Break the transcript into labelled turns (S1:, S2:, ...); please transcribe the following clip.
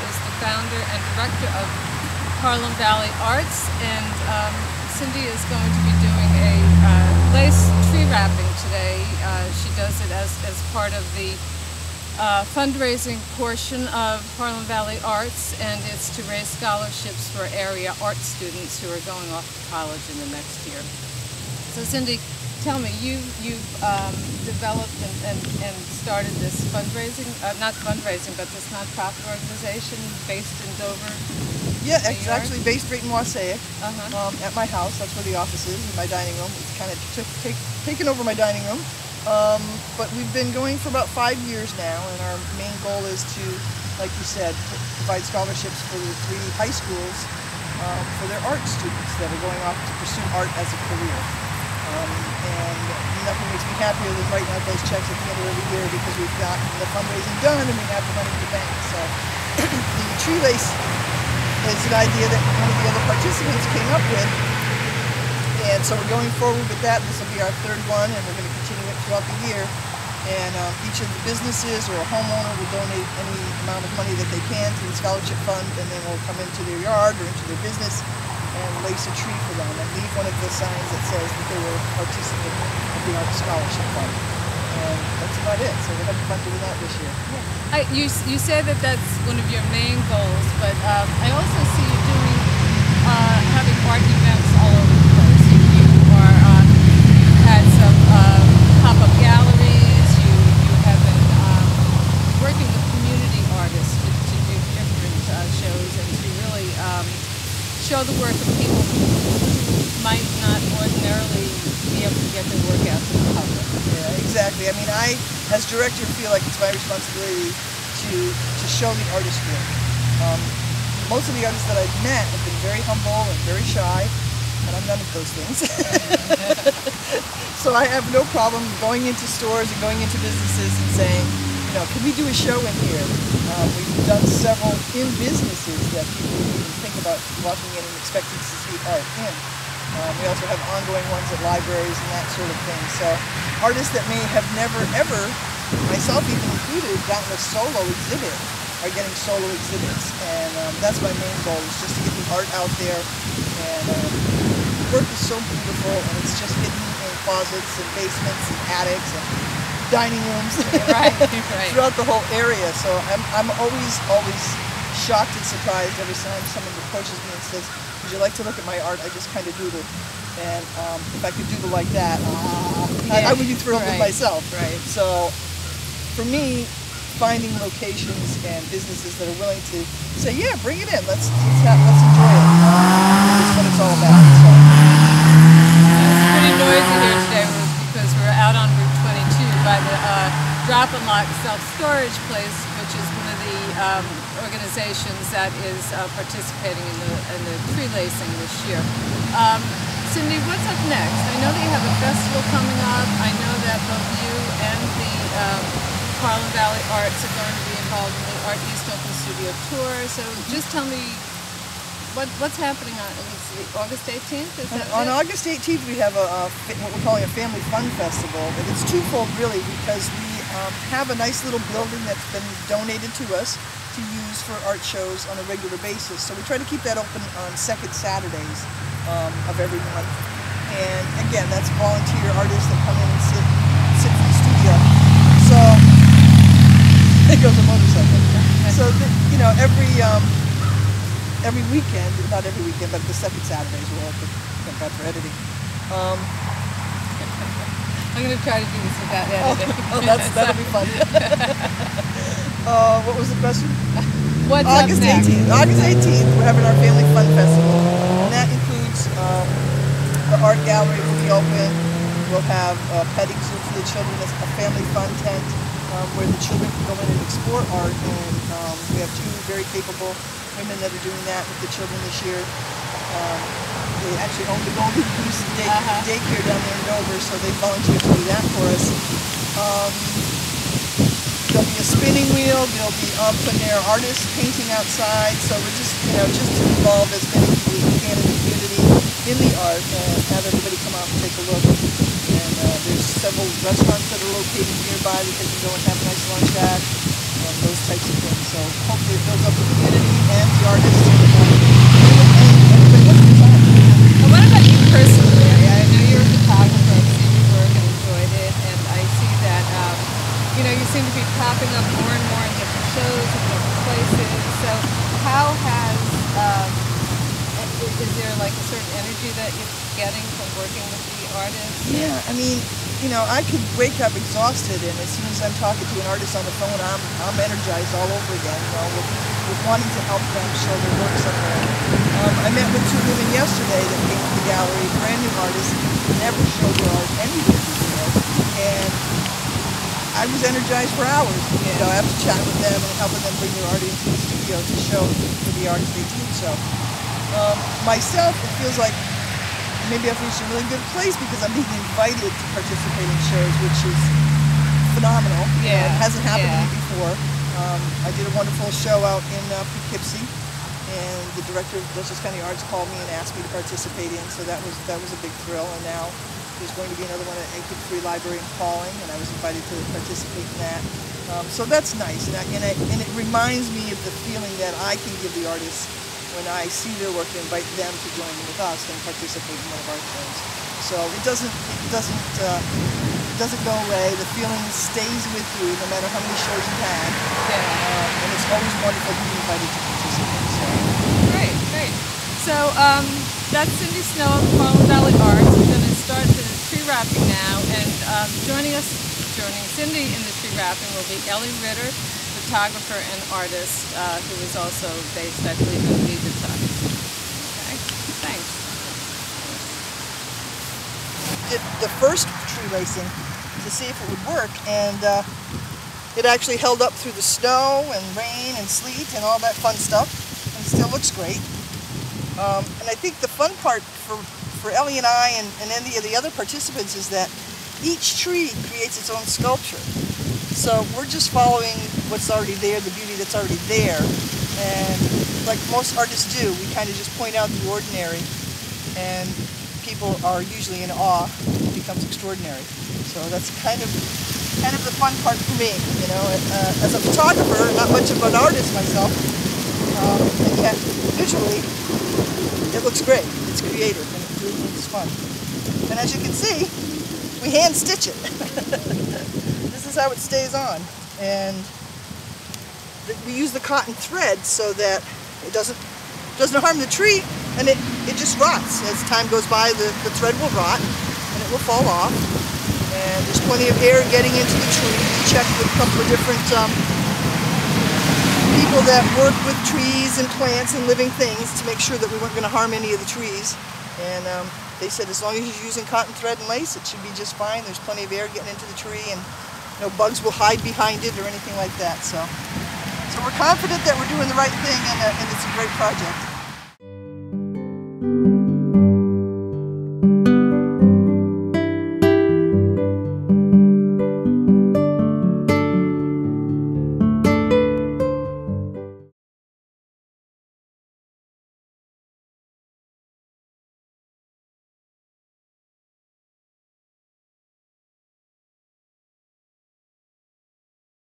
S1: is the founder and director of Harlem Valley Arts, and Cindy is going to be doing a lace tree wrapping today. She does it as part of the fundraising portion of Harlem Valley Arts, and it's to raise scholarships for area art students who are going off to college in the next year. So Cindy, tell me, you've developed and started this fundraising, not fundraising, but this nonprofit organization based in Dover.
S2: Yeah, it's actually based right in Wassaic, at my house. That's where the office is, in my dining room. It's kind of taken over my dining room. But we've been going for about 5 years now, and our main goal is to, like you said, provide scholarships for the 3 high schools for their art students that are going off to pursue art as a career. And nothing makes me happier than writing out those checks at the end of every year, because we've gotten the fundraising done and we have the money in the bank. So the tree lace is an idea that one of the other participants came up with, and so we're going forward with that. This will be our 3rd one, and we're going to continue it throughout the year. And each of the businesses or a homeowner will donate any amount of money that they can to the scholarship fund, and then we'll come into their yard or into their business and lace a tree for them and leave one of the signs that says that they were a participant of the Art Scholarship Fund. And that's about it. So we're having fun doing that this year.
S1: Yeah. You say that that's one of your main goals, but I also see you doing having art events all over the place. You are had some pop-up galleries. You have been working with community artists to do different shows and to really show the work of people who might not ordinarily be able to get their work out to the public.
S2: Yeah, exactly. I mean, I, as director, feel like it's my responsibility to show the artistry. Most of the artists that I've met have been very humble and very shy, but I'm none of those things. So I have no problem going into stores and going into businesses and saying, you know, can we do a show in here? We've done several in businesses that people didn't even think about walking in and expecting to see art in. We also have ongoing ones at libraries and that sort of thing. So artists that may have never ever, myself even included, gotten a solo exhibit are getting solo exhibits. And that's my main goal, is just to get the art out there. And the work is so beautiful, and it's just hidden in closets and basements and attics and dining rooms
S1: right.
S2: throughout the whole area. So I'm always shocked and surprised every time someone approaches me and says, would you like to look at my art? I just kind of doodle. And if I could doodle like that, I would be thrilled with myself.
S1: Right.
S2: So for me, finding locations and businesses that are willing to say, yeah, bring it in, let's enjoy it, is what it's all about. So.
S1: It's pretty noisy here today because we're out on Route 22 by the Drop and Lock self-storage place, which is one of the organizations that is participating in the tree lacing this year. Cindy, what's up next? I know that you have a festival coming up. I know that both you and the Harlem Valley Arts are going to be involved in the Art East Open Studio Tour. So just tell me what's happening on August 18th? Is that
S2: on August 18th, we have what we're calling a Family Fun Festival. And it's twofold, really, because we have a nice little building that's been donated to us to use for art shows on a regular basis. So we try to keep that open on second Saturdays of every month. And again, that's volunteer artists that come in and sit in the studio. So there goes a motorcycle. So you know, every weekend, not every weekend, but the second Saturdays we're open. Thank God for editing.
S1: I'm going to try to do this without editing.
S2: That'll be fun. What was the question?
S1: What's
S2: August
S1: up next?
S2: 18th. August 18th, we're having our Family Fun Festival, and that includes the art gallery will be open. We'll have a petting zoo for the children, a family fun tent where the children can go in and explore art. And we have 2 very capable women that are doing that with the children this year. They actually own the Golden Goose daycare down there in Dover, so they volunteered to do that for us. There'll be a spinning wheel. There'll be plein air artists painting outside. So we're just to involve as many people as we can in the community in the art and have everybody come out and take a look. And there's several restaurants that are located nearby that they can go and have a nice lunch at, and those types of things. So hopefully it builds up the community. artists. And everybody has a good time.
S1: And what about you personally? I know you're a photographer. I've seen your work and enjoyed it, and I see that you seem to be popping up more and more in different shows and different places. So how has is there like a certain energy that you're getting from working with the artists?
S2: Yeah, I mean, I could wake up exhausted, and as soon as I'm talking to an artist on the phone, I'm energized all over again, with wanting to help them show their work somewhere. I met with two women yesterday that came to the gallery, brand new artists, never showed their art anywhere before, and I was energized for hours. After chatting with them and helping them bring their art into the studio to show for the artists they do. So myself, it feels like maybe I've reached a really good place because I'm being invited to participate in shows, which is phenomenal.
S1: Yeah,
S2: it hasn't happened to me before. I did a wonderful show out in Poughkeepsie, and the director of Dutchess County Arts called me and asked me to participate in, so that was a big thrill. And now there's going to be another one at Anchor Free Library in Calling, and I was invited to participate in that. So that's nice, and it reminds me of the feeling that I can give the artists when I see their work and invite them to join with us and participate in one of our shows. So it doesn't go away. The feeling stays with you no matter how many shows you've had. And it's always wonderful to be invited to participate. So.
S1: Great. So that's Cindy Snow of Harlem Valley Arts. We're going to start the tree wrapping now, and joining Cindy in the tree wrapping will be Ellie Ritter, photographer and artist, who is also based, I believe, in Leaderton. Okay, thanks.
S2: Did the first tree racing to see if it would work, and it actually held up through the snow and rain and sleet and all that fun stuff, and still looks great. And I think the fun part for Ellie and I and any of the other participants is that each tree creates its own sculpture. So we're just following what's already there, the beauty that's already there. And like most artists do, we kind of just point out the ordinary, and people are usually in awe. It becomes extraordinary. So that's kind of the fun part for me, As a photographer, not much of an artist myself, and yet visually, it looks great. It's creative, and it really is fun. And as you can see, we hand stitch it. This is how it stays on, and we use the cotton thread so that it doesn't harm the tree, and it just rots. As time goes by, the thread will rot, and it will fall off. And there's plenty of air getting into the tree. We checked with a couple of different people that work with trees and plants and living things to make sure that we weren't going to harm any of the trees. And they said as long as you're using cotton thread and lace, it should be just fine. There's plenty of air getting into the tree, and no bugs will hide behind it or anything like that. So we're confident that we're doing the right thing, and it's a great project.